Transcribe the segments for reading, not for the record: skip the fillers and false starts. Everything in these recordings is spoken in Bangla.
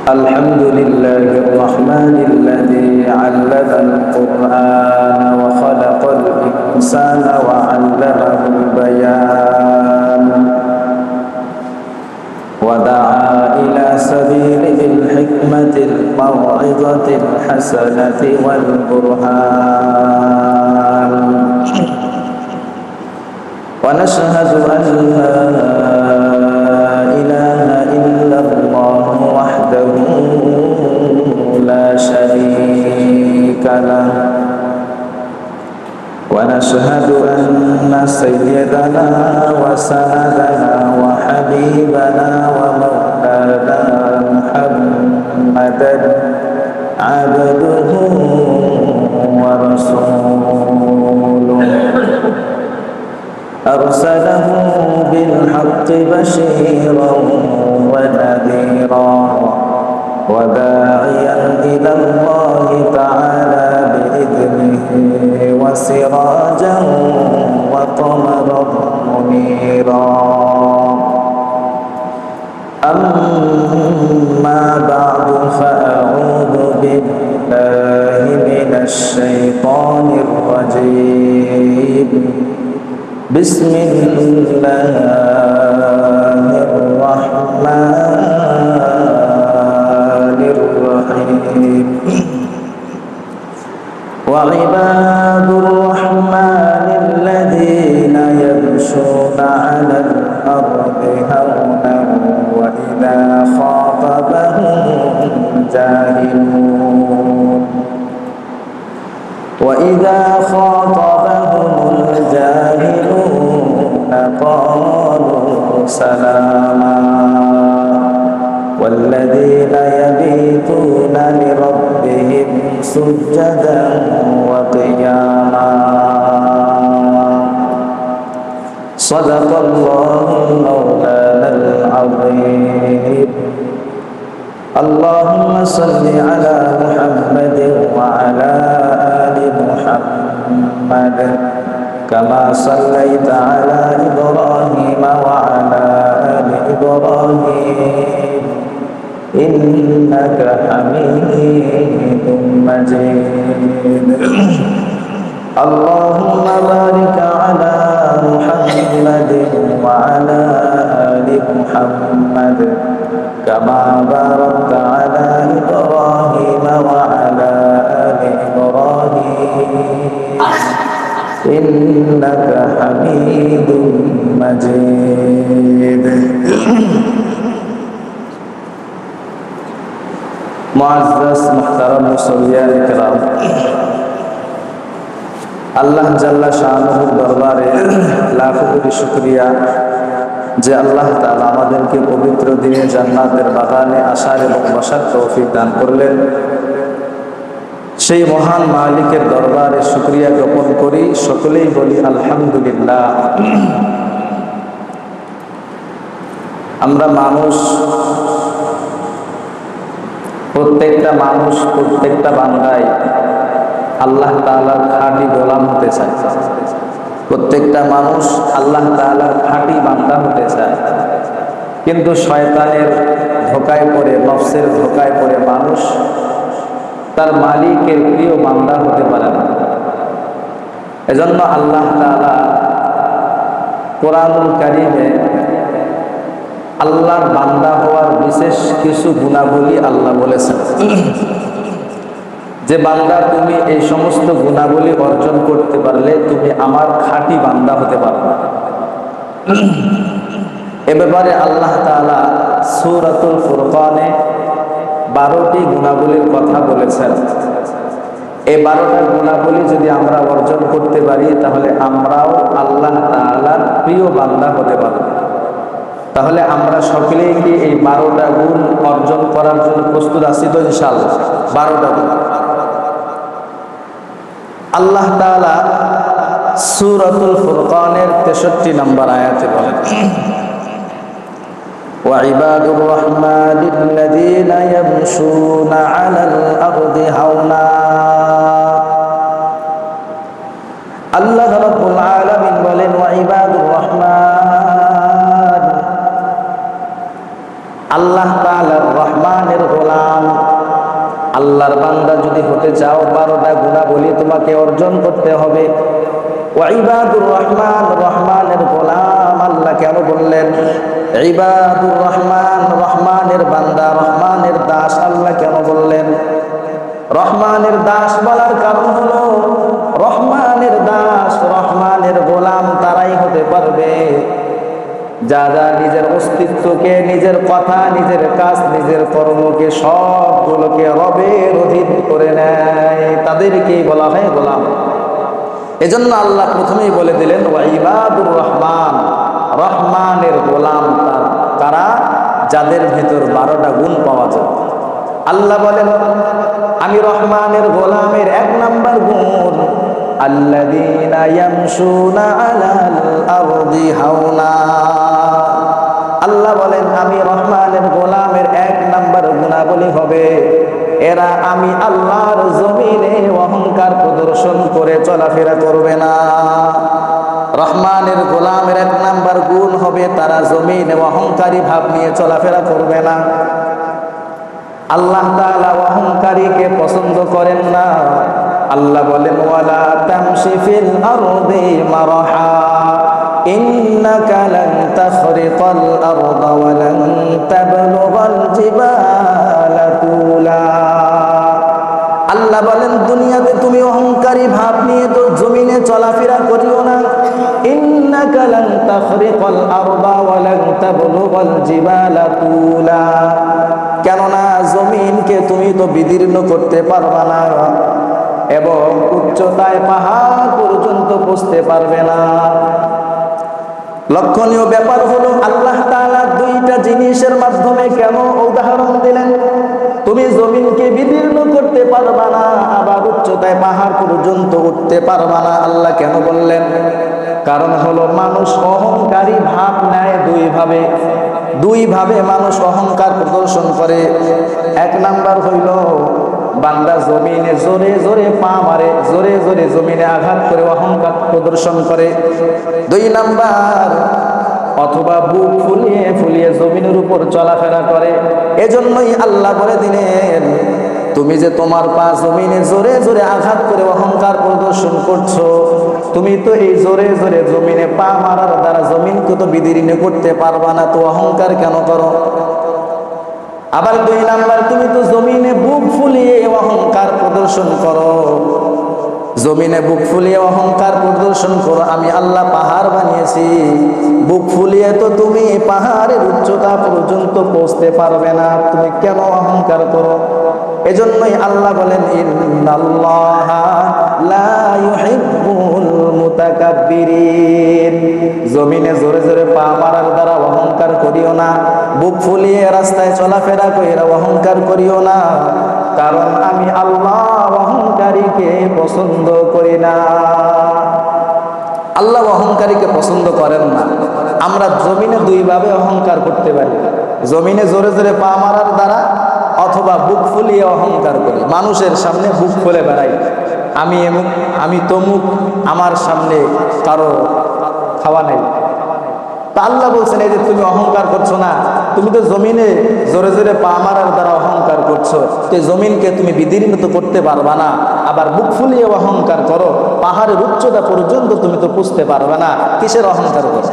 الحمد لله الرحمن الذي علم القرآن وخلق الإنسان وعلمه البيان ودعا إلى سبيله الحكمة الموعظة الحسنة والبرهان ونشهد أن لا إله إلا الله وحده لا شريك له ونشهد أن سيدنا وسندنا وحبيبنا ومولانا محمدا عبده ورسوله أرسله بالحق بشيرا ونذيرا وداعيا إلى الله تعالى بإذنه وسراجا وقمرا منيرا أما بعد فأعوذ بالله من الشيطان الرجيم بسم الله الرحمن الرحيم وعباد الرحمن الذين يمشون على الأرض هونا وإذا خاطبهم الجاهلون قالوا سلاما والذين يبيتون لربهم سجدا وقياما صدق الله مولانا العظيم اللهم صل على محمد وعلى آل محمد كما صليت على إبراهيم وعلى آل إبراهيم إنك حميد مجيد اللهم بارك على محمد وعلى آل محمد كما باركت على إبراهيم وعلى آل إبراهيم إنك حميد مجيد মুআজ্জাজ মুহতারাম মুসল্লিয়ান কিরাম আল্লাহ জাল্লা শাআনুহুর দরবারে লাখো কোটি শুকরিয়া যে আল্লাহ তাআলা আমাদেরকে পবিত্র দিনে জান্নাতের বাগানে আসার এবং বসার তৌফিক দান করলেন। সেই মহান মালিকের দরবারে শুকরিয়া জ্ঞাপন করি, সকলেই বলি আলহামদুলিল্লাহ। আমরা প্রত্যেকটা মানুষ প্রত্যেকটা বান্দায় আল্লাহ তাআলার খাঁটি গোলাম হতে চায়। প্রত্যেকটা মানুষ আল্লাহ তাআলার খাঁটি বান্দা হতে চায়, কিন্তু শয়তানের ধোকায় পড়ে, নফসের ধোকায় পড়ে মানুষ তার মালিকের প্রিয় বান্দা হতে পারে না। এজন্য আল্লাহ তাআলা কোরআনুল কারীমে আল্লাহর বান্দা হওয়ার বিশেষ কিছু গুণাবলী আল্লাহ বলেছেন যে বান্দা তুমি এই সমস্ত গুণাবলী অর্জন করতে পারলে তুমি আমার খাঁটি বান্দা হতে পারবে। এ ব্যাপারে আল্লাহ তাআলা সূরাতুল ফুরকানে 12টি গুণাবলীর কথা বলেছেন। এই 12টা গুণাবলী যদি আমরা অর্জন করতে পারি তাহলে আমরাও আল্লাহ তাআলার প্রিয় বান্দা হতে পারব। তাহলে আমরা সকলেই কি এই 12টা গুণ অর্জন করার জন্য প্রস্তুত আছি তো? ইনশাআল্লাহ 12টা গুণ আল্লাহ তাআলা সূরাতুল ফুরকানের 63 নম্বর আয়াতে বলেন, وعباد الرحمن الذين يمشون على الأرض هونا আল্লাহ রাব্বুল আলামিন বলেন ওয়াইবাদুর রহমান, আল্লাহ তাআলার রহমান রহমানের গোলাম। আল্লাহর বান্দা যদি হতে চাও 12টা গুণাবলী তোমাকে অর্জন করতে হবে। ওয়া ইবাদুর রহমান, রহমানের গোলাম আল্লাহ কেন বললেন? ইবাদুর রহমান, রহমানের বান্দা, রহমানের দাস আল্লাহ কেন বললেন? রহমানের দাস বলার কারণ হলো রহমানের দাস, রহমানের গোলাম তারাই হতে পারবে যারা নিজের অস্তিত্বকে, নিজের কথা, নিজের কাজ, নিজের কর্মকে সবগুলোকে রবের অধীন করে নেয়, তাদেরকেই বলা হয় গোলাম। এজন্য আল্লাহ প্রথমেই বলে দিলেন ওয়া ইবাদুর রহমান, রহমানের গোলাম তারা যাদের ভিতর 12টা গুণ পাওয়া যায়। আল্লাহ বলেন আমি রহমানের গোলামের 1 নাম্বার গুণ আল্লাযীনা ইয়ামশুনা আলাল আরদি হাওনা। আল্লাহ বলেন আমি রহমানের গোলামের 1 নাম্বার গুণাবলী হবে এরা আমি আল্লাহর জমিনে অহংকার প্রদর্শন করে চলাফেরা করবে না। রহমানের গোলামের 1 নাম্বার গুণ হবে তারা জমিনে অহংকারী ভাব নিয়ে চলাফেরা করবে না। আল্লাহ তাআলা অহংকারীকে পছন্দ করেন না। আল্লাহ বলেন ওয়ালা তামশি ফিল আরদি মারহা ইন্নাকা লান তাখরিকাল আরদা ওয়া লান তাবলুগাল জিবালা তুলা। আল্লাহ বলেন দুনিয়াতে তুমি অহংকারী ভাব নিয়ে তো জমিনে চলাফেরা করিও না। ইন্নাকা লান তাখরিকাল আরদা ওয়া লান তাবলুগাল জিবালা তুলা। কেননা জমিনকে তুমি তো বিদীর্ণ করতে পারবে না এবং উচ্চতায় পাহাড় পর্যন্ত পৌঁছতে পারবে না। লক্ষণীয় ব্যাপার হলো আল্লাহ তাআলা 2টা জিনিসের মাধ্যমে কেন উদাহরণ দিলেন। তুমি জমিনকে বিদীর্ণ করতে পারবা না, আবার উচ্চতায় পাহাড় পর্যন্ত উঠতে পারবা না। আল্লাহ কেন বললেন? কারণ হলো মানুষ অহংকারী ভাব নেয় 2 ভাবে মানুষ অহংকার প্রদর্শন করে। 1 নাম্বার হইল বান্দা জমিনে জোরে জোরে পা মারে, জোরে জোরে জমিনে আঘাত করে অহংকার প্রদর্শন করে। 2 নাম্বার অথবা বুক ফুলিয়ে ফুলিয়ে জমিনের উপর চলাফেরা করে। এজন্যই আল্লাহ বলে দিলেন তুমি যে তোমার পা জমিনে জোরে জোরে আঘাত করে অহংকার প্রদর্শন করছো, তুমি তো এই জোরে জোরে জমিনে পা মারার দ্বারা জমিনকে তো বিদীর্ণ করতে পারবা না, তো অহংকার কেন করো? আবার 2 নাম্বার তুমি তো জমিনে বুক ফুলিয়ে অহংকার প্রদর্শন করো, জমিনে বুক ফুলিয়ে অহংকার প্রদর্শন করো। আমি আল্লাহ পাহাড় বানিয়েছি, বুক ফুলিয়ে তো তুমি পাহাড়ের উচ্চতা পর্যন্ত পৌঁছতে পারবে না, তুমি কেন অহংকার করো? এজন্যই আল্লাহ বলেন ইন্নাল্লাহা লা ইউহিব্বুল মুতাকাব্বিরিন। জমিনে জোরে জোরে পা মারার দ্বারা অহংকার করিও না, বুক ফুলিয়ে রাস্তায় চলাফেরা কইরা অহংকার করিও না, কারণ আমি আল্লাহ অহংকারীকে পছন্দ করি না। আল্লাহ অহংকারীকে পছন্দ করেন না। আমরা জমিনে 2 ভাবে অহংকার করতে পারি, জমিনে জোরে জোরে পা মারার দ্বারা অথবা বুক ফুলিয়ে অহংকার করি। মানুষের সামনে বুক ফুলে বেড়াই, আমি এমুক, আমি তমুক, আমার সামনে কারো খাওয়া নেই। তা আল্লাহ বলছেন এই যে তুমি অহংকার করছো না, তুমি তো জমিনে জোরে জোরে পা মারার দ্বারা অহংকার করছো, তো জমিনকে তুমি বিদীর্ণ তো করতে পারবা না, আবার বুক ফুলিয়ে অহংকার করো, পাহাড়ের উচ্চতা পর্যন্ত তুমি তো পুষতে পারবে না, কিসের অহংকার করো?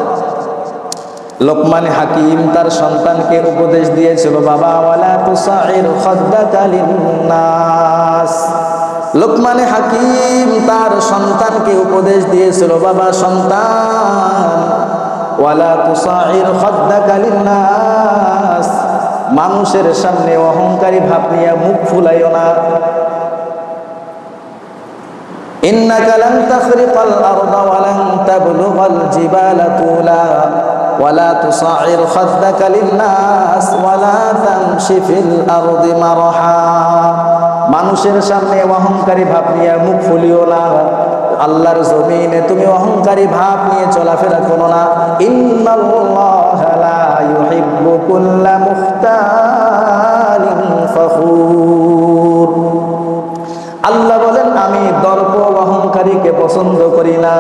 লোকমান হাকিম তার সন্তানকে উপদেশ দিয়েছিল বাবা ওয়ালা তুসাইর খাদ্দাকা লিন্নাস। লোকমান হাকিম তার সন্তানকে উপদেশ দিয়েছিল বাবা সন্তান ওয়ালা তুসাইর খাদ্দাকা লিন্নাস, মানুষের সামনে অহংকারী ভাব নিয়ে মুখ ফুলাইও না। ইন্নাকা লান তাখরিকাল আরদা ওয়া লান তাবলুগাল জিবালা তুলা ওয়ালা তুসাইর খাদ্দাকা লিন্নাস ওয়ালা তামশি ফিল আরদি মারহা। মানুষের সামনে অহংকারী ভাব নিয়ে মুখ ফুলিও না, আল্লাহর জমিনে তুমি অহংকারী ভাব নিয়ে চলাফেরা করো না। ইন্নাল্লাহা লা ইউহিব্বু কুল্লা মুখতালিন ফখুর। আল্লাহ বলেন আমি দর্প অহংকারীকে পছন্দ করি না।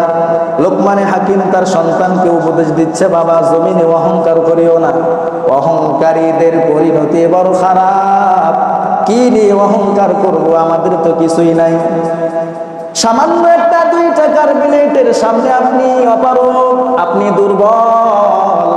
লোকমানে হাকিম তার সন্তানকে উপদেশ দিচ্ছে বাবা জমিনে অহংকার করিও না। অহংকারীদের পরিণতি বড় খারাপ। কি নিয়ে অহংকার করব, আমাদের তো কিছুই নাই। সামান্য একটা 2 টাকার প্লেটের সামনে আপনি অপারগ, আপনি দুর্বল,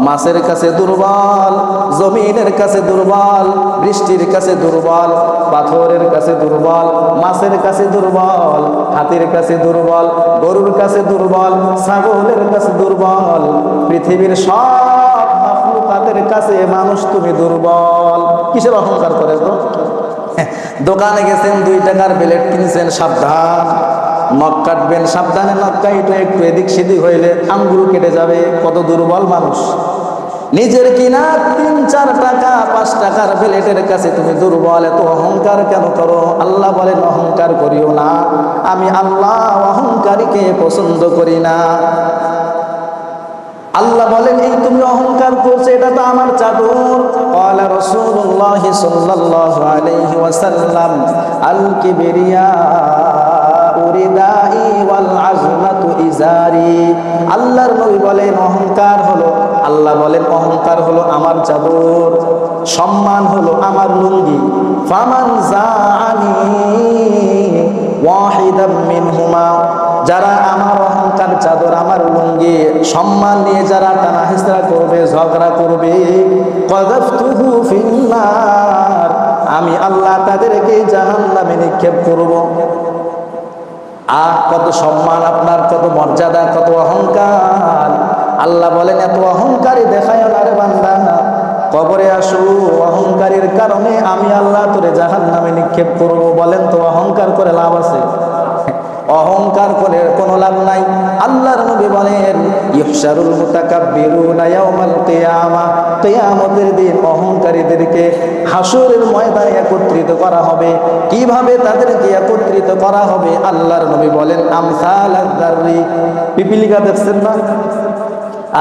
মাছের কাছে দুর্বল, জমিনের কাছে দুর্বল, বৃষ্টির কাছে দুর্বল, পাথরের কাছে দুর্বল, মাছের কাছে দুর্বল, হাতির কাছে দুর্বল, গরুর কাছে দুর্বল, ছাগলের কাছে দুর্বল, পৃথিবীর সব মাখলুকাতের কাছে মানুষ তুমি দুর্বল। কিসের অহংকার করে তো? দোকানে গেছেন 2 টাকার প্লেট কিনছেন, সাবধান, নখ কাটবেন, সাবধানে নখ কাইটো, একটু এদিক সেদিক হইলে আঙ্গুল কেটে যাবে। কত দুর্বল মানুষ। নিজের কিনা 3-4 টাকা 5 টাকার প্লেটের কাছে তুমি দুর্বল। এত অহংকার কেন করো? আল্লাহ বলেন অহংকার করিও না, আমি আল্লাহ অহংকারীকে পছন্দ করি না। আল্লাহ বলেন এই তুমি অহংকার করছো, এটা তো আমার চাদর। ক্বালা রাসূলুল্লাহ সাল্লাল্লাহু আলাইহি ওয়াসাল্লাম আল কিবরিয়া উরিদাই ওয়াল আজমাতু ইজারি। আল্লাহর নবী বলেন অহংকার হলো, আল্লাহ বলেন অহংকার হলো আমার চাদর, সম্মান হলো আমার লুঙ্গি। ফামান জাআনি ওয়াহিদাম মিনহুমা, যারা আমার অহংকার চাদর, আমার লুঙ্গি, সম্মান নিয়ে যারা টানা হিসরা করবে, ঝগড়া করবে, কাযাফতুহু ফিন্নার, আমি আল্লাহ তাদেরকে জাহান্নামে নিক্ষেপ করব। কত সম্মান আপনার, কত মর্যাদা, কত অহংকার। আল্লাহ বলেন এত অহংকারী দেখায় না রে বান্দা, কবরে আসো, অহংকারীর কারণে আমি আল্লাহ তোরে জাহান্নামে নিক্ষেপ করব। বলেন তো অহংকার করে লাভ আছে? অহংকার করে কোনো লাভ নাই। আল্লাহর নবী বলেন ইহশারুল মুতাকাব্বিরুনা ইয়াওমাল কিয়ামা, কিয়ামতের দিন অহংকারীদেরকে হাসরের ময়দানে একত্রিত করা হবে। কিভাবে তাদেরকে একত্রিত করা হবে? আল্লাহর নবী বলেন আমসালাদ দাররি, পিপিলিকা দেখছেন না?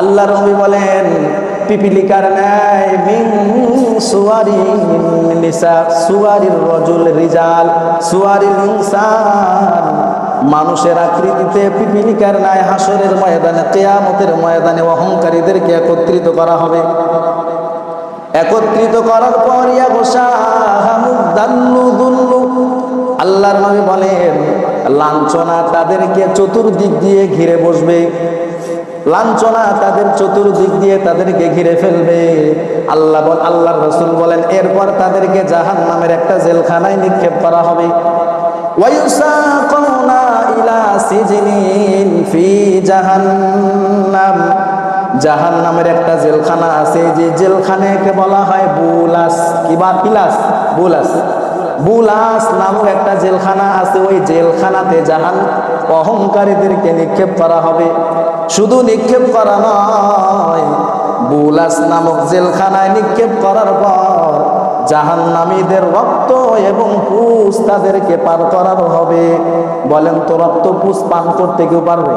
আল্লাহর নবী বলেন পিপিলিকার ন্যায়, মিন সুওয়ারিন নিসা, সুওয়ারির রাজুল রিজাল, সুওয়ারিল ইনসান, মানুষের আকৃতিতে পিপিলিকার ন্যায় হাসরের ময়দানে, কিয়ামতের ময়দানে অহংকারীদেরকে একত্রিত করা হবে। একত্রিত করার পর আল্লাহর নবী বলেন লাঞ্ছনা তাদেরকে চতুর্দিক দিয়ে ঘিরে বসবে, লাঞ্ছনা তাদের চতুর্দিক দিয়ে তাদেরকে ঘিরে ফেলবে। আল্লাহর রাসূল বলেন এরপর তাদেরকে জাহান্নামের একটা জেলখানায় নিক্ষেপ করা হবে। ওয়ায়ুসাকুনা ইলা সিজনিন ফি জাহান্নাম, জাহান্নামের একটা জেলখানা আছে, যে জেলখানাকে বলা হয় বুলাস, কিবা পিলাস, বুলাস, বুলাস নামক একটা জেলখানা আছে। ওই জেলখানাতে অহংকারীদেরকে নিক্ষেপ করা হবে। শুধু নিক্ষেপ করা নয়, বুলাস নামক জেলখানায় নিক্ষেপ করার পর জাহান্নামীদের রক্ত এবং পুষ তাদেরকে পার করানো হবে। বলেন তো রক্ত পুষ পান করতে কেউ পারবে?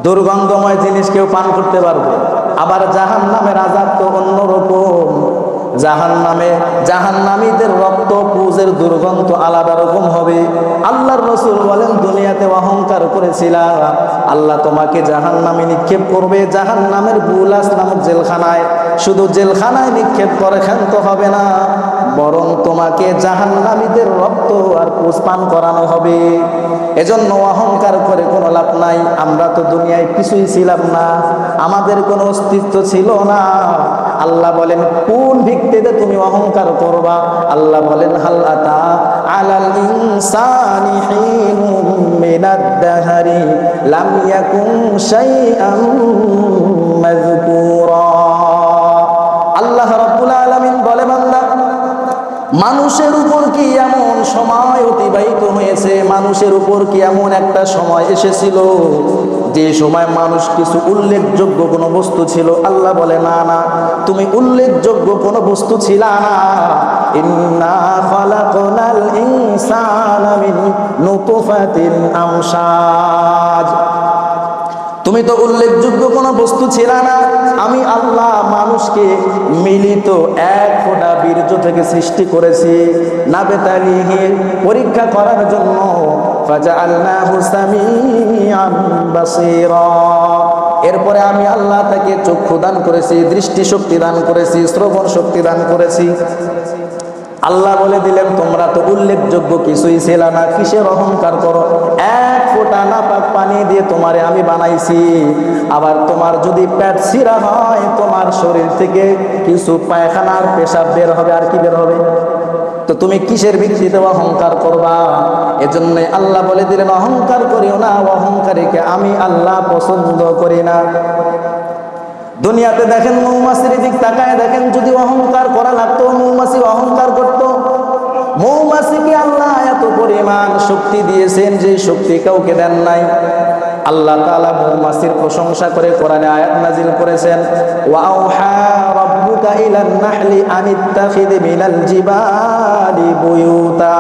দুর্গন্ধময় জিনিস কেউ পান করতে পারবে? আবার জাহান্নামের আযাব তো অন্যরকম। জাহান্নামীদের রক্ত পুজের দুর্গন্ধ আলাদা রকম হবে। আল্লাহর রাসূল বলেন দুনিয়াতে অহংকার করেছিলা, আল্লাহ তোমাকে জাহান্নামে নিক্ষেপ করবে, জাহান্নামের বুলাস নামক জেলখানায়। শুধু জেলখানায় নিক্ষেপ করে ক্ষান্ত হবে না, বরং তোমাকে জাহান্নামীদের রক্ত আর পুষ পান করানো হবে। এজন্য অহংকার করে কোনো লাভ নাই। আমরা তো দুনিয়ায় কিছুই ছিলাম না, আমাদের কোনো অস্তিত্ব ছিল না। আল্লাহ বলেন কোন ভিত্তিতে তুমি অহংকার করবা? আল্লাহ বলেন হাল আতা আলাল ইনসানি হিনুম মিনাদ দাহরি লাম ইয়াকুন শাইআন মাযকুরা। আল্লাহ রাব্বুল আলামিন বলে বান্দা, মানুষের উপর কি এমন সময় অতিবাহিত হয়েছে, মানুষের উপর কি এমন একটা সময় এসেছিল যে সময় মানুষ কিছু উল্লেখযোগ্য কোনো বস্তু ছিল? আল্লাহ বলে না না, তুমি উল্লেখযোগ্য কোনো বস্তু ছিলা না। ইন্না খালাকনাল ইনসানা মিন নুতফাতিন আমশাজ, তুমি তো উল্লেখযোগ্য কোনো বস্তু ছিল না। আমি আল্লাহ মানুষকে মিলিত এক ফোঁটা বীর্য থেকে সৃষ্টি করেছি, নাবতালিহি, পরীক্ষা করার জন্য। ফাজআলনাহু সামিআন বাসীরা, এরপরে আমি আল্লাহ তাকে চক্ষু দান করেছি, দৃষ্টি শক্তি দান করেছি, শ্রবণ শক্তি দান করেছি। আল্লাহ বলে দিলেন তোমরা তো উল্লেখযোগ্য কিছুই ছিল না, কিসের অহংকার করো? এক ফোঁটা নাপাক পানি দিয়ে তোমারে আমি বানাইছি। আবার তোমার যদি পেট ছিঁড়া হয়, তোমার শরীর থেকে কিছু পায়খানার পেশাব বের হবে। আর কি বের হবে? তো তুমি কিসের ভিত্তিতে অহংকার করবা? এজন্য আল্লাহ বলে দিলেন অহংকার করিও না, অহংকারীকে আমি আল্লাহ পছন্দ করি না। দুনিয়াতে দেখেন, মৌমাছির দিক তাকায় দেখেন, যদি অহংকার করা লাগতো মৌমাছি অহংকার করত। মৌমাছিকে আল্লাহ এত পরিমাণ শক্তি দিয়েছেন যে শক্তি কাউকে দেন নাই। আল্লাহ তাআলা মৌমাছির প্রশংসা করে কোরআনে আয়াত নাজিল করেছেন, ওয়াউহা রাব্বুকা ইলান নাহলি আনিত্তাখিযি মিনাল জিবালি বুয়ুতা।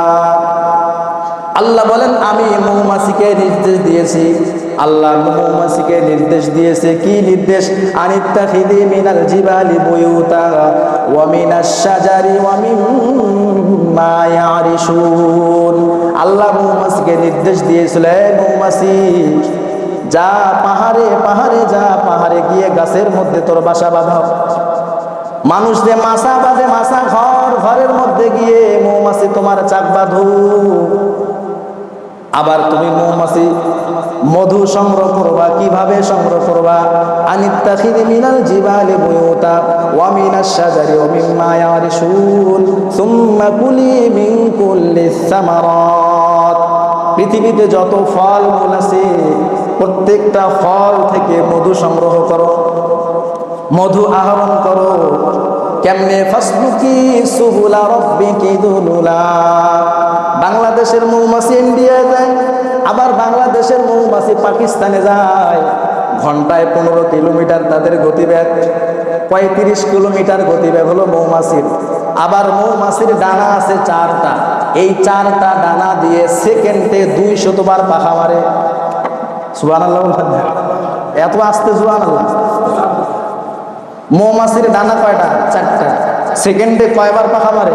আল্লাহ বলেন আমি মৌমাছিকে নির্দেশ দিয়েছি। আল্লাহ মৌমাছিকে নির্দেশ দিয়েছে, কি নির্দেশ? আনিত্তাখিযি মিনাল জিবালি বুয়ুতা ওয়া মিনাশ শাজারি ওয়া মিম্মা ইয়ারিশুন। আল্লাহ মৌমাছিকে নির্দেশ দিয়েছিল, মৌমাছি যা পাহাড়ে পাহাড়ে যা, পাহাড়ে গিয়ে গাছের মধ্যে তোর বাসা বাঁধাও। মানুষ যে মাছা বাঁধে, মাছা ঘর, ঘরের মধ্যে গিয়ে মৌমাছি তোমার চাক বাঁধো। আবার তুমি মৌমাছি মধু সংগ্রহ করবা, কিভাবে সংগ্রহ করবা? আনিত্তাখিযি মিনাল জিবালি বুয়ুতা ওয়া মিনাশ শাজারি ওয়া মিম্মা ইয়ারিশুন সুম্মা কুলি মিন কুল্লিস সামারাত। পৃথিবীতে যত ফল মূল আছে প্রত্যেকটা ফল থেকে মধু সংগ্রহ করো, মধু আহরণ করো। কেমনে? ফাসলুকি সুবুলা রাব্বিকি দুলুলা। বাংলাদেশের মৌমাছি ইন্ডিয়ায় যায়, আবার বাংলাদেশের মৌমাছি পাকিস্তানে যায়। ঘন্টায় 15 কিলোমিটার তাদের গতিবেগ, 35 কিলোমিটার গতিবেগ হলো মৌমাছির। আবার মৌমাছির ডানা আছে 4টা, এই 4টা ডানা দিয়ে সেকেন্ডে 200 বার পাখা মারে। সুবহানাল্লাহ, এত আস্তে সুবহানাল্লাহ। মৌমাছির ডানা কয়টা? 4টা। সেকেন্ডে কয়বার পাখা মারে?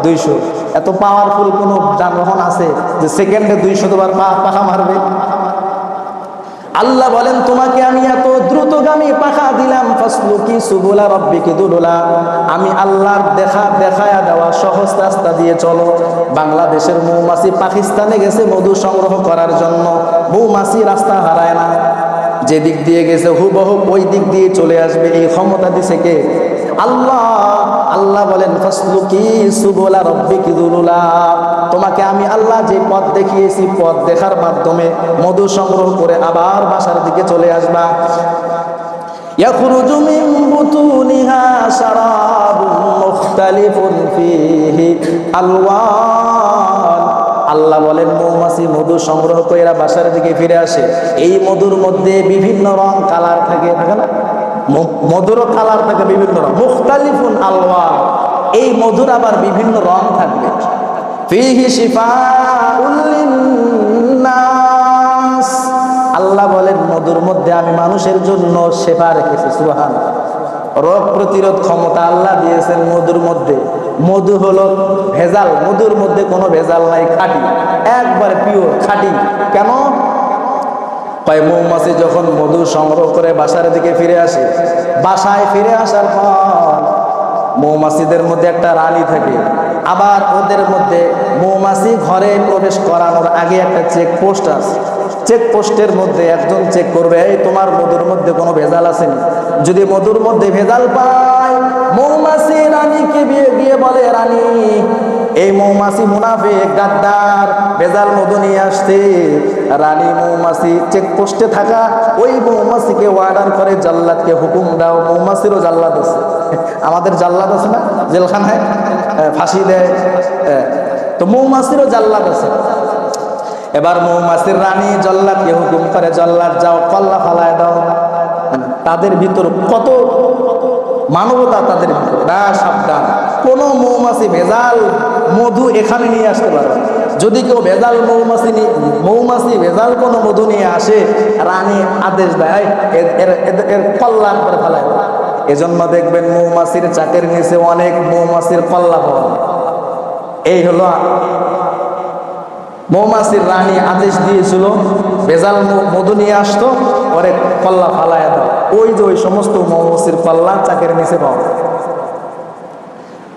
200। এত পাওয়ারফুল কোন যানবাহন আছে যে সেকেন্ডে 200 বার পাখা মারবে? আল্লাহ বলেন তোমাকে আমি এত দ্রুতগামী পাখা দিলাম, ফাসলুকি সুবুলা রাব্বিকি দুলুলা। আমি আল্লাহর দেখায়া দেওয়া সহজ রাস্তা দিয়ে চলো। বাংলাদেশের মৌমাছি পাকিস্তানে গেছে মধু সংগ্রহ করার জন্য, মৌমাছি রাস্তা হারায় না। যে দিক দিয়ে গেছে হুবহু ওই দিক দিয়ে চলে আসবে। এই ক্ষমতা দিছে কে? আল্লাহ। আল্লাহ বলেন ফাসলুকি সুবুলা রাব্বিকি দুলুলা। তোমাকে আমি আল্লাহ যে পথ দেখিয়েছি, পথ দেখার মাধ্যমে মধু সংগ্রহ করে আবার বাসার দিকে চলে আসবা। ইয়াখরুজু মিন বুতুনিহা শারাবুন মুখতালিফুন ফীহি আলওয়ান। আল্লাহ বলেন মৌমাছি মধু সংগ্রহ করে বাসার দিকে ফিরে আসে। এই মধুর মধ্যে বিভিন্ন রং কালার থাকে, থাকে না? মধুরও কালার থাকে, বিভিন্ন রং। মুখতালিফুন আলওয়ান, এই মধুর আবার বিভিন্ন রং থাকবে। ফীহি শিফাউল লিন্নাস। আল্লাহ বলেন মধুর মধ্যে আমি মানুষের জন্য শেফা রেখেছি। সুবহানাল্লাহ। রোগ প্রতিরোধ ক্ষমতা আল্লাহ দিয়েছেন মধুর মধ্যে। মধু হলো ভেজাল, মধুর মধ্যে কোনো ভেজাল নাই, খাঁটি, একবারে পিওর খাঁটি। কেন? কয় মৌমাছি যখন মধু সংগ্রহ করে বাসার দিকে ফিরে আসে, বাসায় ফিরে আসার পর মৌমাছিদের মধ্যে একটা রানী থাকে। আবার ওদের মধ্যে মৌমাছি ঘরে প্রবেশ করানোর আগে একটা চেকপোস্ট আছে। চেকপোস্টের মধ্যে একজন চেক করবে, এই তোমার মধুর মধ্যে কোনো ভেজাল আছে না? যদি মধুর মধ্যে ভেজাল পায়, মৌমাছি রানীকে গিয়ে বলে, রানী এই মৌমাছি মুনাফিক গাদ্দার ভেজাল মধু নিয়ে আসছে। রানী মৌমাছি চেকপোস্টে থাকা ওই মৌমাছিকে অর্ডার করে, জাল্লাদকে হুকুম দাও। মৌমাছিরও জাল্লাদ আছে, আমাদের জাল্লাদ আছে না জেলখানায় ফাঁসি দেয়, তো মৌমাছিরও জাল্লাদ আছে। এবার মৌমাছির রানী জল্লাদকে হুকুম করে, জল্লাদ যাও কল্লা ফালায় দাও। তাদের ভিতর কত মানবতা তাদের ভিতর। না, সাবধান, কোন মৌমাছি ভেজাল মধু এখানে নিয়ে আসতে পারবে। যদি কেউ ভেজাল মৌমাছি ভেজাল কোনো মধু নিয়ে আসে, রানী আদেশ দেয় এর কল্লা করে ফেলায়। এজন্য দেখবেন মৌমাছির চাকের নিচে অনেক মৌমাছির কল্লা পাওয়া। এই হলো মৌমাছির রানী আদেশ দিয়েছিল ভেজাল মধু নিয়ে আসতো, ওরে কল্লা ফালায় দাও, ওই যে ওই সমস্ত মৌমাছির কল্লা চাকের নিচে পাওয়া।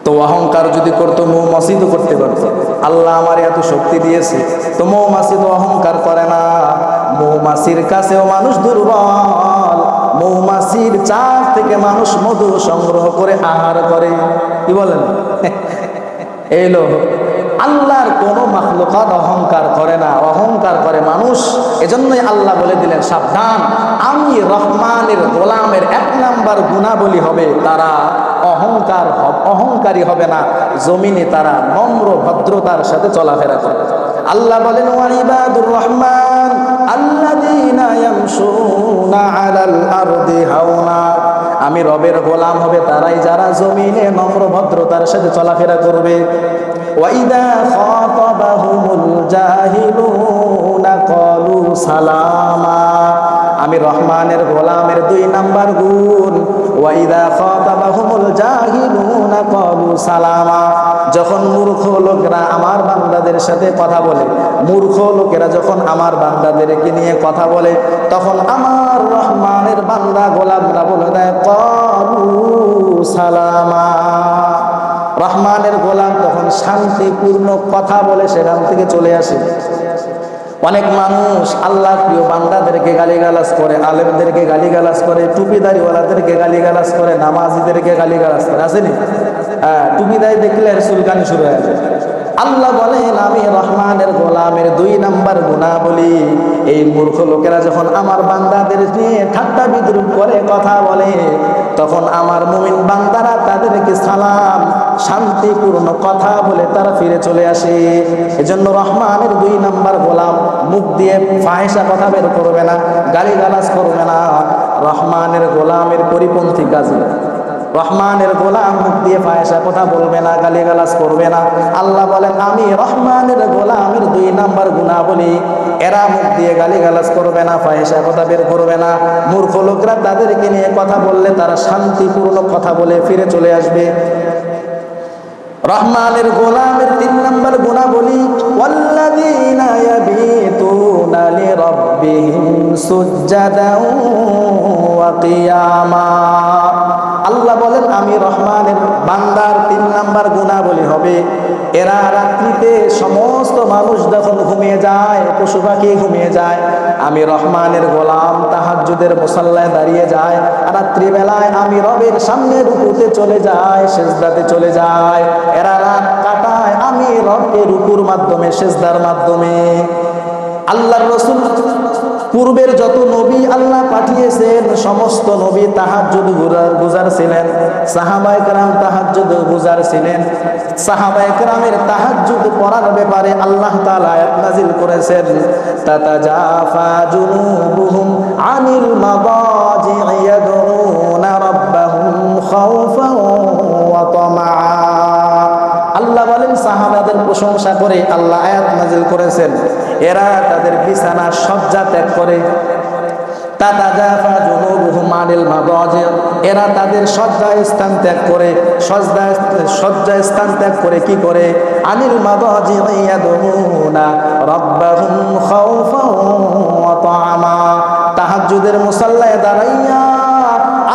তো অহংকার যদি করতো মৌমাছি তো করতে পারতো। আল্লাহ আমার এত শক্তি দিয়েছে, তো মৌমাছি তো অহংকার করে না। মৌমাছির কাছেও মানুষ দুর্বল। মৌমাছির চাক থেকে মানুষ মধু সংগ্রহ করে আহার করে। কি বলেন? এইলো আল্লাহর কোন মাখলুকাত অহংকার করে না, অহংকার করে মানুষ। এজন্যই আল্লাহ বলে দিলেন সাবধান, আমি রহমানের গোলামের 1 নাম্বার গুণাবলী হবে তারা অহংকারী হবে না, জমিনে তারা নম্র ভদ্রতার সাথে চলাফেরা করবে। আল্লাহ বলেন ওয়া ইবাদুর রহমান আল্লাযীনা ইয়ামশুনা আলাল আরদি হাওনা। আমি রবের গোলাম হবে তারাই যারা জমিনে নম্র ভদ্রতার সাথে চলাফেরা করবে। ওয়া ইযা খাতাবাহুমুল জাহিলুনা ক্বালু সালামা। আমি রহমানের গোলামের 2 নাম্বার গুণ, ওয়া ইযা খাতাবাহুমুল জাহিলুনা ক্বালু সালামা। যখন মূর্খ লোকেরা আমার বান্দাদের সাথে কথা বলে, মূর্খ লোকেরা যখন আমার বান্দাদেরকে নিয়ে কথা বলে, তখন আমার রহমানের বান্দা গোলামরা বলে দেয় ক্বালু সালামা। রহমানের গোলাম তখন শান্তিপূর্ণ কথা বলে সেখান থেকে চলে আসে। অনেক মানুষ আল্লাহ প্রিয় বান্দাদেরকে গালিগালাজ করে, আলেমদেরকে গালিগালাজ করে, টুপিদারিওয়ালাদেরকে গালিগালাজ করে, নামাজিদেরকে গালিগালাজ করে, আসেনি? হ্যাঁ, টুপিদারি দেখলে চুলকানি শুরু হয়ে যায়। আল্লাহ বলেন আমি রহমানের গোলামের 2 নাম্বার গুণাবলী, এই মূর্খ লোকেরা যখন আমার বান্দাদের নিয়ে ঠাট্টা বিদ্রুপ করে কথা বলে, তখন আমার মুমিন বান্দারা তাদেরকে সালাম শান্তিপূর্ণ কথা বলে তারা ফিরে চলে আসে। এজন্য রহমানের 2 নাম্বার গোলাম মুখ দিয়ে ফাহিশা কথা বের করবে না, গালিগালাজ করবে না। রহমানের গোলামের পরিপন্থী কাজ। রহমানের গোলাম মুখ দিয়ে ফাহিশা কথা বলবে না, গালিগালাজ করবে না। আল্লাহ বলেন আমি রহমানের গোলামের 2 নাম্বার গুণাবলী, এরা মুখ দিয়ে গালিগালাজ করবে না, ফাহিশা কথা বের করবে না। মূর্খ লোকরা তাদেরকে নিয়ে কথা বললে তারা শান্তিপূর্ণ কথা বলে ফিরে চলে আসবে। রহমানের গোলামের 3 নাম্বার গুণাবলী ওয়াল্লাযীনা ইয়াবিতুনা লিরাব্বিহিম সুজদাও ওয়া কিয়ামা। আল্লাহ বলেন আমি রহমানের বান্দার 3 নাম্বার গুণাবলী হবে, এরা রাত্রিতে সমস্ত মানুষ যখন ঘুমিয়ে যায়, পশু পাখি ঘুমিয়ে যায়, আমি রহমানের গোলাম তাহাজ্জুদের মুসাল্লায় দাঁড়িয়ে যায়। রাত্রিবেলায় আমি রবের সামনে রুকুতে চলে যায়, সেজদাতে চলে যায়। এরা রাত কাটায় আমি রবকে রুকুর মাধ্যমে, সেজদার মাধ্যমে। আল্লাহর রাসূল পূর্বের যত নবী আল্লাহ পাঠিয়েছেন সমস্ত নবী তাহাজ্জুদ গুজার ছিলেন, সাহাবায়ে কেরাম তাহাজ্জুদ গুজার ছিলেন। সাহাবায়ে কেরামের তাহাজ্জুদ পড়ার ব্যাপারে আল্লাহ তাআলা আয়াত নাযিল করেছেন তাতাজাফা জুনুবুহুম আনিল মাদাজি'i ইয়াদউনা রাব্বাহুম খাউফান ওয়া তামআ। আল্লাহ বলেন সাহাবাদের প্রশংসা করে আল্লাহ আয়াত নাযিল করেছেন এরা তাদের বিছানা শয্যা ত্যাগ করে, তাতাজাফা জুনুবুহুম আনিল মাদাজি, এরা তাদের শয্যা স্থান ত্যাগ করে, শয্যা স্থান ত্যাগ করে কি করে? আনিল মাদাজি ইয়াদউনা রাব্বাহুম খাউফান ওয়া তাআমা। তাহাজ্জুদের মুসাল্লায় দাঁড়াইয়া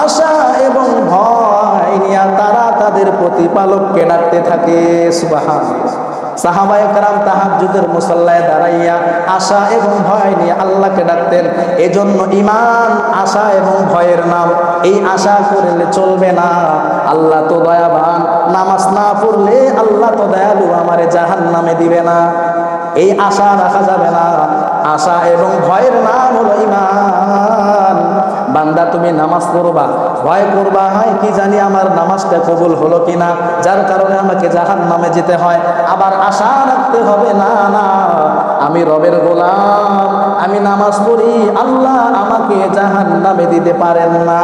আশা এবং ভয় নিয়ে তারা তাদের প্রতিপালককে ডাকতে থাকে। সুবহানাল্লাহ। সাহাবায়ে কেরাম তাহাজ্জুদের মুসাল্লায় দাঁড়াইয়া আশা এবং ভয় নিয়ে আল্লাহকে ডাকতেন। এজন্য ঈমান আশা এবং ভয়ের নাম। এই আশা করলে চলবে না, আল্লাহ তো দয়াবান, নামাজ না পড়লে আল্লাহ তো দয়ালু, আমারে জাহান্নামে দিবে না, এই আশা রাখা যাবে না। আশা এবং ভয়ের নাম হলো ঈমান। বান্দা তুমি নামাজ পড়বা, ভয় করবা হয় কি জানি আমার নামাজটা কবুল হলো কিনা, যার কারণে আমাকে জাহান্নামে যেতে হয়। আবার আশা রাখতে হবে না না আমি রবের গোলাম, আমি নামাজ পড়ি, আল্লাহ আমাকে জাহান্নামে দিতে পারেন না।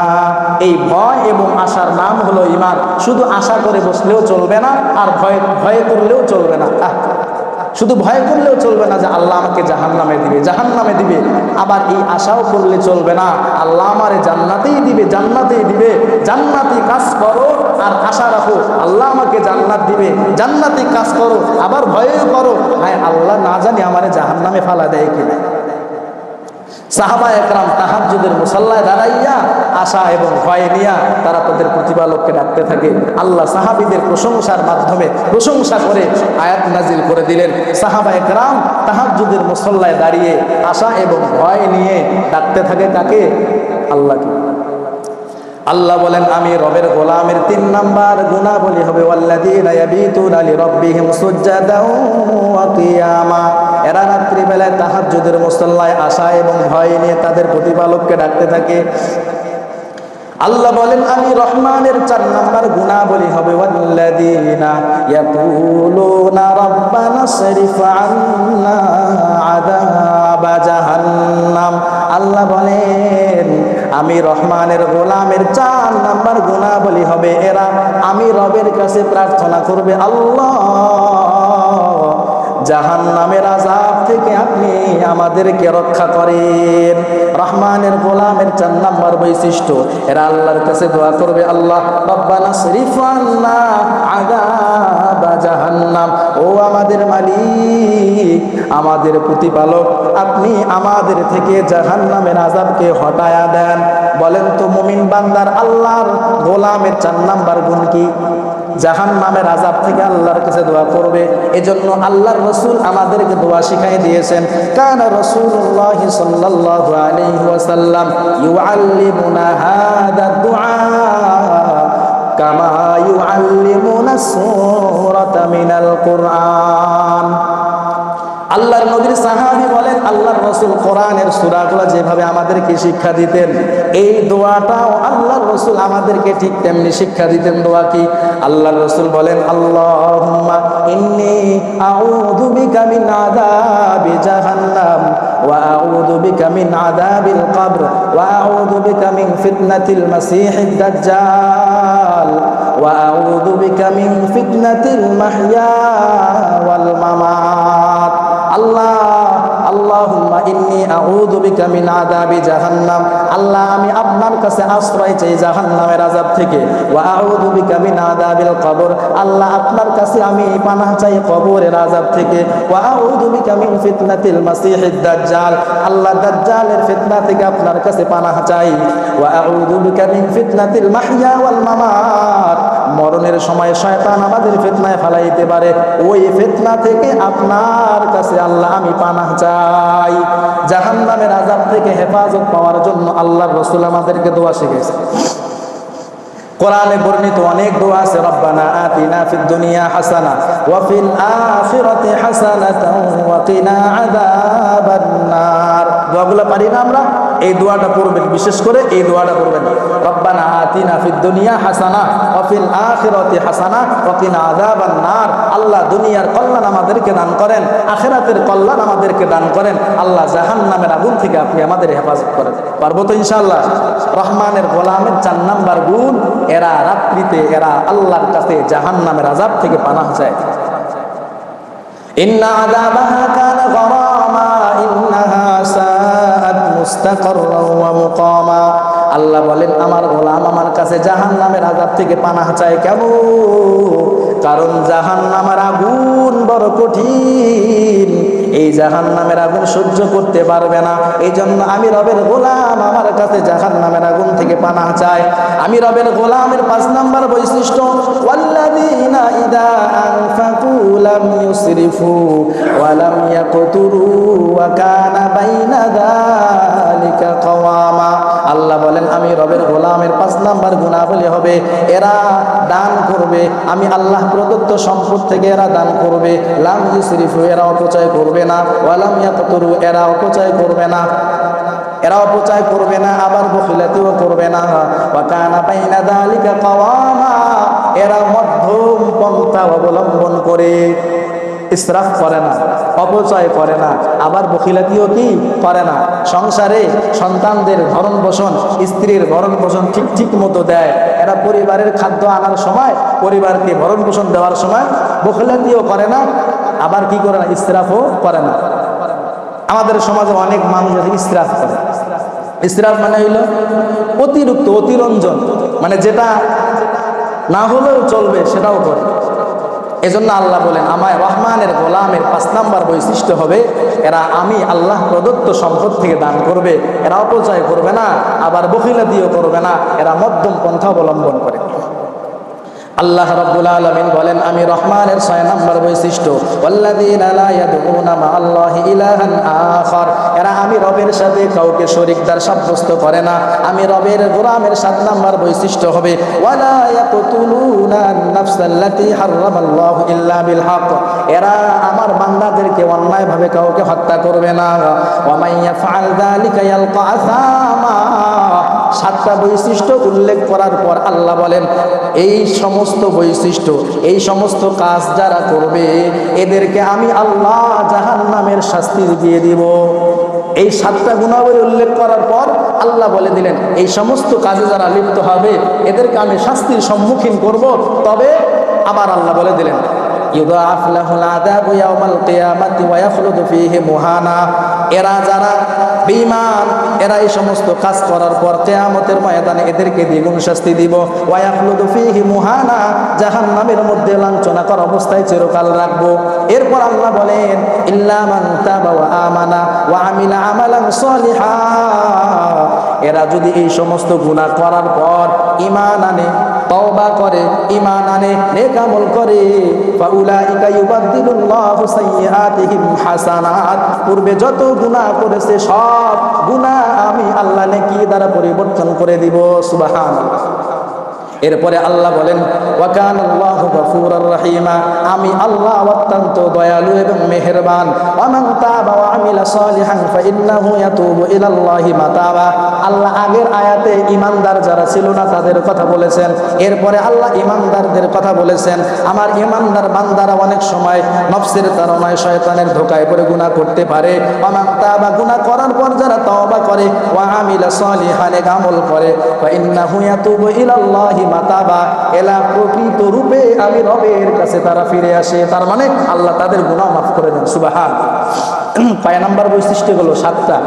এই ভয় এবং আশার নাম হলো ঈমান। শুধু আশা করে বসলেও চলবে না, আর ভয় করলেও চলবে না। শুধু ভয় করলেও চলবে না যে আল্লাহ আমাকে জাহান্নামে দিবে, জাহান্নামে দিবে। আবার এই আশাও করলে চলবে না আল্লাহ আমারে জান্নাতেই দিবে, জান্নাতেই দিবে। জান্নাতি কাজ করো আর আশা রাখো আল্লাহ আমাকে জান্নাত দিবে, জান্নাতি কাজ করো আবার ভয়ও করো হায় আল্লাহ না জানি আমারে জাহান্নামে ফালা দেয় কিনা। সাহাবা একরাম তাহাজ্জুদের মুসাল্লায় দাঁড়াইয়া আশা এবং ভয় নিয়া তারা তাদের প্রতিপালককে ডাকতে থাকে। আল্লাহ সাহাবীদের প্রশংসার মাধ্যমে প্রশংসা করে আয়াত নাজিল করে দিলেন। সাহাবা একরাম তাহাজ্জুদের মুসাল্লায় দাঁড়িয়ে আশা এবং ভয় নিয়ে ডাকতে থাকে কাকে? আল্লাহকে। আল্লাহ বলেন আমি রবের গোলামের 3 নাম্বার গুণাবলী হবে ওয়াল্লাযীনা ইয়াবিতুনা লিরাব্বিহিম সুজদাও ওয়া কিয়ামা। এরা রাত্রিবেলায় তাহাজ্জুদের মুসাল্লায় আশা এবং ভয় নিয়ে তাদের প্রতিপালককে ডাকতে থাকে। আল্লাহ বলেন আমি রহমানের 4 নাম্বার গুণাবলী হবে ওয়াল্লাযীনা ইয়াকুলুনা রাব্বানা সরিফ আন্না আযাবা জাহান্নাম। আল্লাহ বলেন আমি রহমানের গোলামের 4 নাম্বার গুণাবলী হবে এরা আমি রবের কাছে প্রার্থনা করবে, আল্লাহ জাহান্নামের আযাব থেকে আপনি আমাদেরকে রক্ষা করেন। রহমানের গোলামের 4 নাম্বার বৈশিষ্ট্য, এরা আল্লাহর কাছে দোয়া করবে, আল্লাহ রব্বানা সরিফ আন্না আযাবা জাহান্নাম। ও আমাদের মালিক, আমাদের প্রতিপালক, আপনি আমাদের থেকে জাহান্নামের আযাবকে হটায়া দেন। বলেন তো মুমিন বান্দার আল্লাহর গোলামের 4 নাম্বার গুণ কি? জাহান্নামের আযাব থেকে আল্লাহর কাছে দোয়া করবে। এজন্য আল্লাহর রাসূল আমাদেরকে দোয়া শিখাই দিয়েছেন। কানা রাসূলুল্লাহ সাল্লাল্লাহু আলাইহি ওয়াসাল্লাম ইউআল্লিমুনা হাদা দুআ কামা ইউআল্লিমুনা সূরাতা মিনাল কুরআন। আল্লাহর নবীর সাহাবী বলেন আল্লাহর রাসূল কোরআনের সূরাগুলো যেভাবে আমাদেরকে শিক্ষা দিতেন, এই দোয়াটাও আল্লাহর রাসূল আমাদেরকে ঠিক তেমনি শিক্ষা দিতেন। দোয়া কি? আল্লাহর রাসূল বলেন আল্লাহুম্মা ইন্নী আউযু বিকা মিন আযাবি জাহান্নাম ওয়া আউযু বিকা মিন আযাবিল কবর ওয়া আউযু বিকা মিন ফিতনাতিল মাসীহিদ দাজ্জাল ওয়া আউযু বিকা মিন ফিতনাতিল মাহইয়া ওয়াল মামাত। আল্লাহুম্মা ইন্নী আউযু বিকা মিন আযাবি জাহান্নাম। আল্লাহ আমি আপনার কাছে আশ্রয় চাই জাহান্নামের আযাব থেকে। ওয়া আউযু বিকা মিন আযাবিল কবর। আল্লাহ আপনার কাছে আমি পানাহ চাই কবরের আযাব থেকে। ওয়া আউযু বিকা মিন ফিতনাতিল মাসীহিদ দাজ্জাল। আল্লাহ দাজ্জালের ফিতনা থেকে আপনার কাছে পানাহ চাই। ওয়া আউযু বিকা মিন ফিতনাতিল মাহইয়া ওয়াল মামাত। মরণের সময় শয়তান আমাদের ফিতনায় ফেলাইতে পারে, ওই ফিতনা থেকে আপনার কাছে আল্লাহ আমি পানাহ চাই। জাহান্নামের আযাব থেকে হেফাজত পাওয়ার জন্য আল্লাহর রাসূল আমাদেরকে দোয়া শিখিয়েছে। কোরআনে বর্ণিত অনেক দোয়া আছে, রব্বানা আতিনা ফিদ দুনিয়া হাসানা ওয়া ফিল আখিরাতি হাসানাতাও ওয়া কিনা আযাবান নার। দোয়াগুলো পারি না আমরা? এই দোয়াটা পড়বেন, বিশেষ করে এই দোয়াটা পড়বেন, রব্বানা আতিনা ফিদ দুনিয়া হাসানা ওয়া ফিল আখিরাতি হাসানা ওয়া কিনা আযাবান নার। আল্লাহ দুনিয়ার কল্যাণ আমাদেরকে দান করেন, আখিরাতের কল্যাণ আমাদেরকে দান করেন। আল্লাহ জাহান্নামের আগুন থেকে আপনি আমাদের হেফাজত করেন। পারবো তো ইনশাআল্লাহ? রহমানের গোলামের 4 নাম্বার গুণ, এরা রাত্রিতে এরা আল্লাহর কাছে জাহান্নামের আযাব থেকে পানাহ চায়। ইন্না আযাবাহা কানা গরামা ইন্নাহা সাআত মুস্তাকাররা ওয়া মুকামা। আল্লাহ বলেন আমার গোলাম আমার কাছে জাহান্নামের আযাব থেকে পানাহ চায়। কেন? কারণ জাহান্নামের আগুন বড় কঠিন, এই জাহান্নামের আগুন সহ্য করতে পারবে না। এই জন্য আমি রবের গোলাম আমার কাছে জাহান্নামের আগুন থেকে পানাহ চায়। আমি রবের গোলামের 5 নাম্বার বৈশিষ্ট্য, ওয়াল্লাযীনা ইযা আনফাকু লাম ইউসরিফু ওয়া লাম ইয়াকতুরু ওয়া কানা বাইনা যালিকা কাওয়ামা। আল্লাহ বলেন আমি রবের গোলামের 5 নাম্বার গুণাবলী হবে এরা দান করবে, আমি আল্লাহ প্রদত্ত সম্পদ থেকে এরা দান করবে। লাম ইউসরিফু, এরা অপচয় করবে না। ওয়া লাম ইয়াকতুরু, এরা অপচয় করবে না, এরা অপচয় করবে না, আবার বখিলাতিও করবে না। ওয়া কানা বাইনা যালিকা কাওয়ামা, এরা মধ্যম পন্থা অবলম্বন করে, ইসরাফ করে না, অপচয় করে না, আবার বখিলাতিও কি করে না। সংসারে সন্তানদের ভরণ পোষণ, স্ত্রীর ভরণ পোষণ ঠিক মতো দেয়। এরা পরিবারের খাদ্য আনার সময়, পরিবারকে ভরণ পোষণ দেওয়ার সময় বখিলাতিও করে না, আবার কি করে না, ইসরাফও করে না। আমাদের সমাজে অনেক মানুষ আছে ইসরাফ করে। ইসরাফ মানে হইল অতিরিক্ত, অতিরঞ্জন, মানে যেটা না হলেও চলবে সেটাও করে। এজন্য আল্লাহ বলেন আমায় রহমানের গোলামের 5 নাম্বার বৈশিষ্ট্য হবে এরা আমি আল্লাহ প্রদত্ত সম্পদ থেকে দান করবে, এরা অপচয় করবে না, আবার বখিলাতিও করবে না, এরা মধ্যম পন্থা অবলম্বন করে। আল্লাহ রাব্বুল আলামিন বলেন আমি রহমানের 6 নাম্বার বৈশিষ্ট্য ওয়াল্লাযীনা লা ইয়াদউনা মা'আল্লাহি ইলাহান আখার, এরা আমি রবের সাথে কাউকে শরীকদার সাব্যস্ত করে না। আমি রবের গোলামের 7 নাম্বার বৈশিষ্ট্য হবে ওয়ালা ইয়াকতুলুনা আন-নাফসাল্লাতী হারামাল্লাহু ইল্লা বিল হক, এরা আমার বান্দাদেরকে অন্যায়ভাবে কাউকে হত্যা করবে না। ওয়া মান ইয়াফআল যালিকা ইয়ালকা আসামা, 7টা বৈশিষ্ট্য উল্লেখ করার পর আল্লাহ বলেন এই সমস্ত বৈশিষ্ট্য এই সমস্ত কাজ যারা করবে এদেরকে আমি আল্লাহ জাহান্নামের শাস্তি দিয়ে দিব। এই 7টা গুণাবলী উল্লেখ করার পর আল্লাহ বলে দিলেন এই সমস্ত কাজে যারা লিপ্ত হবে এদেরকে আমি শাস্তির সম্মুখীন করব। তবে আবার আল্লাহ বলে দিলেন ইউদাআফ লাহুল আযাবু ইয়াওমাল কিয়ামাতি ওয়া ইয়াখলুদু ফীহি মুহানা, এরা যারা বেঈমান এরা এই সমস্ত কাজ করার পর কিয়ামতের ময়দানে এদেরকে দ্বিগুণ শাস্তি দিব। ওয়া ইয়াখলুদু ফীহি মুহানা, জাহান্নামের মধ্যে লাঞ্ছনাকর অবস্থায় চিরকাল রাখবো। এরপর আল্লাহ বলেন ইল্লা মান তাবা ওয়া আমানা ওয়া আমিলা আমালান সলিহা, এরা যদি এই সমস্ত গুনাহ করার পর ঈমান আনে, তওবা করে, ঈমান আনে, নেক আমল করে, ফাউলাইকা ইউবাদদিলুল্লাহু সাইয়্যাতিহিম হাসানাত, পূর্বে যত গুনাহ করেছে সব গুনাহ আমি আল্লাহ নেকি দ্বারা পরিবর্তন করে দিব। সুবহানাল্লাহ। এরপরে আল্লাহ বলেন ওয়া কানাল্লাহু গফুরার রহিমা, আমি আল্লাহ অত্যন্ত দয়ালু এবং মেহেরবান। ওয়া মান তাবা ওয়া আমিলা সলিহান ফাইন্নাহু ইয়াতুবু ইলাল্লাহি মাতাবা, আল্লাহ আগের আয়াতে ঈমানদার যারা ছিল না তাদের কথা বলেছেন, এরপরে আল্লাহ ঈমানদারদের কথা বলেছেন। আমার ঈমানদার বান্দারা অনেক সময় নফসের তাড়নায় শয়তানের ধোঁকায় পড়ে গুনাহ করতে পারে। ওয়া মান তাবা, গুনাহ করার পর যারা তওবা করে, ওয়া আমিলা সলিহান, আমল করে, ফাইন্নাহু ইয়াতুবু ইলাল্লাহি মাতাবা, এলা প্রকৃত রূপে আমি রবের কাছে তারা ফিরে আসে। তার মানে আল্লাহ তাদের গুনাহ মাফ করে দেন। সুবহানাল্লাহ। 5 নাম্বার বৈশিষ্ট্য হলো 7টা।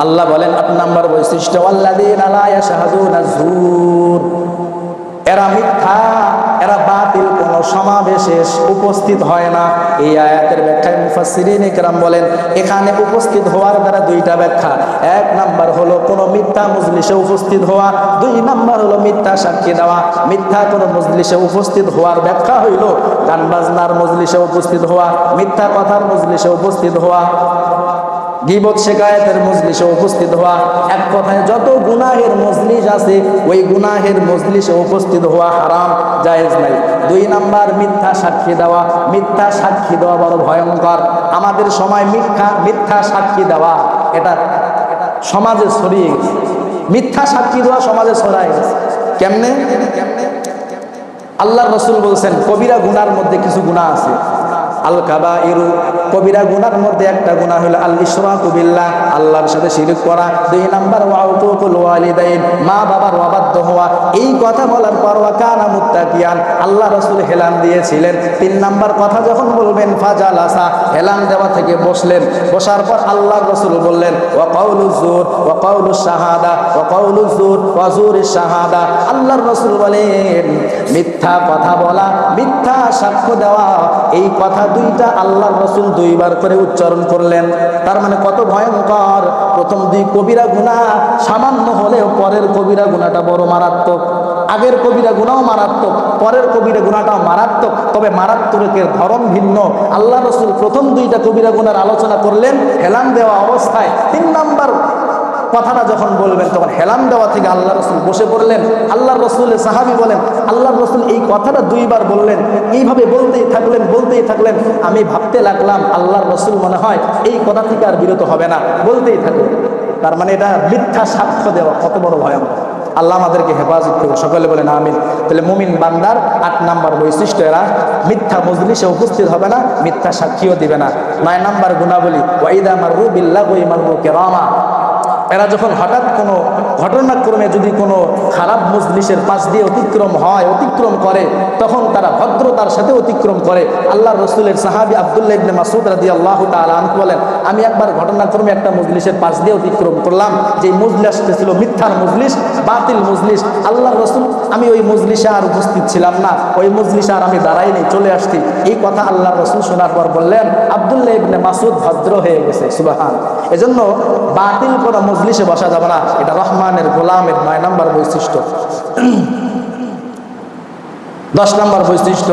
আল্লাহ বলেন 8 নাম্বার বৈশিষ্ট্য ওয়াল্লাযীনা লা ইয়াশহাদুনা যুর, এরা মিথ্যা, এরা বাতিল কোন সমাবেশে উপস্থিত হয় না। এই আয়াতের ব্যাখ্যায় মুফাসসিরিন ইকরাম বলেন এখানে উপস্থিত হওয়ার দ্বারা 2টা ব্যাখ্যা। 1 নাম্বার হলো কোন মিথ্যা মজলিসে উপস্থিত হওয়া, 2 নাম্বার হলো মিথ্যা সাক্ষী দেওয়া। মিথ্যা কোন মজলিসে উপস্থিত হওয়ার ব্যাখ্যা হইল গান বাজনার মজলিসে উপস্থিত হওয়া, মিথ্যা কথার মজলিসে উপস্থিত হওয়া, গীবত শিকায়েতের মজলিসে উপস্থিত হওয়া। এক কথায় যত গুনাহের মজলিস আছে ওই গুনাহের মজলিসে উপস্থিত হওয়া হারাম, জায়েজ নাই। 2 নাম্বার মিথ্যা সাক্ষী দেওয়া। মিথ্যা সাক্ষী দেওয়া বড় ভয়ঙ্কর। আমাদের সময় মিথ্যা সাক্ষী দেওয়া এটা সমাজে ছড়িয়ে গেছে। মিথ্যা সাক্ষী দেওয়া সমাজে ছড়ায় গেছে। কেমনে? আল্লাহ রাসূল বলছেন কবিরা গুনার মধ্যে কিছু গুনাহ আছে। আল কাবাইরু, কবিরা গুনার মধ্যে একটা গুনাহ হলো আল ইশরাকু বিল্লাহ, আল্লাহর সাথে শিরক করা। 2 নাম্বার ওয়া উকুকুল ওয়ালিদাইন, মা বাবার অবাধ্য হওয়া। এই কথা বলার পর ওয়া কানা মুত্তাকিয়ান, আল্লাহ রাসূল হেলান দিয়েছিলেন। 3 নাম্বার কথা যখন বলবেন ফাজালাসা, হেলান দেওয়া থেকে বসলেন। বসার পর আল্লাহর রাসূল বললেন ওয়া কাউলুজ জুর ওয়া কাউলুশ শাহাদা ওয়া কাউলুজ জুর ওয়া জুরিশ শাহাদা, আল্লাহর রাসূল বলেন মিথ্যা কথা বলা, মিথ্যা সাক্ষ্য দেওয়া, এই কথা 2টা আল্লাহর রাসূল 2 বার করে উচ্চারণ করলেন। তার মানে কত ভয়ঙ্কর। প্রথম 2 কবিরা গুনাহ সামান্য হলেও পরের কবিরা গুনাহটা বড় মারাত্মক। আগের কবিরা গুনাহও মারাত্মক, পরের কবিরা গুনাহটাও মারাত্মক, তবে মারাত্মকের ধরন ভিন্ন। আল্লাহর রাসূল প্রথম 2টা কবিরা গুনাহর আলোচনা করলেন হেলান দেওয়া অবস্থায়। 3 নাম্বার কথাটা যখন বলবেন তখন হেলান দেওয়া থেকে আল্লাহ রাসূল বসে পড়লেন। আল্লাহর রাসূলের সাহাবী বলেন আল্লাহর রাসূল এই কথাটা 2 বার বললেন, এইভাবে বলতেই থাকলেন। আমি ভাবতে লাগলাম আল্লাহর রাসূল মনে হয় এই কথা থেকে আর বিরত হবে না, বলতেই থাকলেন। তার মানে এটা মিথ্যা সাক্ষ্য দেওয়া কত বড় ভয়ঙ্কর। আল্লাহ আমাদেরকে হেফাজত করুন, সকলে বলেন আমিন। তাহলে মুমিন বান্দার 8 নাম্বার বৈশিষ্ট্য, এরা মিথ্যা মজলিসে উপস্থিত হবে না, মিথ্যা সাক্ষীও দিবে না। 9 নাম্বার গুণাবলী ওয়া ইযা মাররু বিল্লাহি মাররু কিরামা, এরা যখন হঠাৎ কোনো ঘটনাক্রমে যদি কোনো খারাপ মজলিসের পাশ দিয়ে অতিক্রম করে, তখন তারা ভদ্রতার সাথে অতিক্রম করে। আল্লাহর রাসূলের সাহাবী আব্দুল্লাহ ইবনে মাসউদ রাদিয়াল্লাহু তাআলা আনহু বলেন, আমি একবার ঘটনাক্রমে একটা মজলিসের পাশ দিয়ে অতিক্রম করলাম, যে মজলিসটা ছিল মিথ্যার মজলিস, বাতিল মজলিস। আল্লাহর রাসূল, আমি ওই মজলিসে আর উপস্থিত ছিলাম না, ওই মজলিসে আর আমি দাঁড়াইনি, চলে আসছি। এই কথা আল্লাহর রাসূল শোনার পর বললেন, আব্দুল্লাহ ইবনে মাসউদ ভদ্র হয়ে গেছে। সুবহান। এজন্য বাতিল কোনো মজলিসে বসা যাবে না, এটা রহমানের গোলামের 9 নম্বর বৈশিষ্ট্য। 10 নম্বর বৈশিষ্ট্য,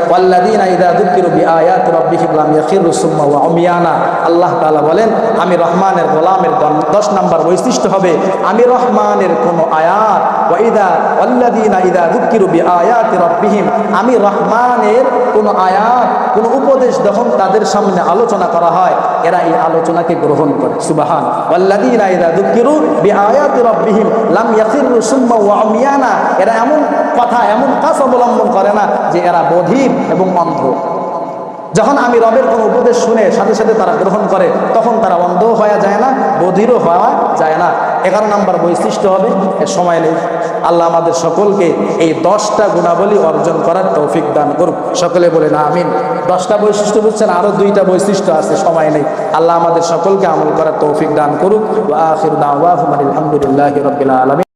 ওয়াল্লাযীনা ইযা যুকিরু বিআয়াতি রাব্বিহিম লাম ইয়াখিরু সুম্মা ওয়া উমিয়ানা। আল্লাহ তাআলা বলেন, আমি রহমানের গোলামের 10 নম্বর বৈশিষ্ট্য হবে, আমি রহমানের কোন আয়াত, ওয়াল্লাযীনা ইযা যুকিরু বিআয়াতি রাব্বিহিম, আমি রহমানের কোন আয়াত, কোন উপদেশ যখন তাদের সামনে আলোচনা করা হয়, এরা এই আলোচনাকে গ্রহণ করে। সুবহান। ওয়াল্লাযীনা ইযা যুকিরু বিআয়াতি রাব্বিহিম লাম ইয়াখিরু সুম্মা ওয়া উমিয়ানা, এরা এমন কথা, এমন কাজ অবলম্বন করে না যে এরা বধির এবং অন্ধ। যখন আমি রবের কোনো উপদেশ শুনে সাথে সাথে তারা গ্রহণ করে, তখন তারা অন্ধ হয়ে যায় না, বধিরও হওয়া যায় না। 11 নম্বর বৈশিষ্ট্য হবে, এর সময় নেই, আল্লাহ আমাদের সকলকে এই 10টা গুণাবলী অর্জন করার তৌফিক দান করুক। সকলে বলে না আমিন। 10টা বৈশিষ্ট্য বুঝছেন, আরো 2টা বৈশিষ্ট্য আছে, সময় নেই। আল্লাহ আমাদের সকলকে আমল করার তৌফিক দান করুক। ওয়া আখিরু দাওয়াহুম আলহামদুলিল্লাহি রাব্বিল আলামিন।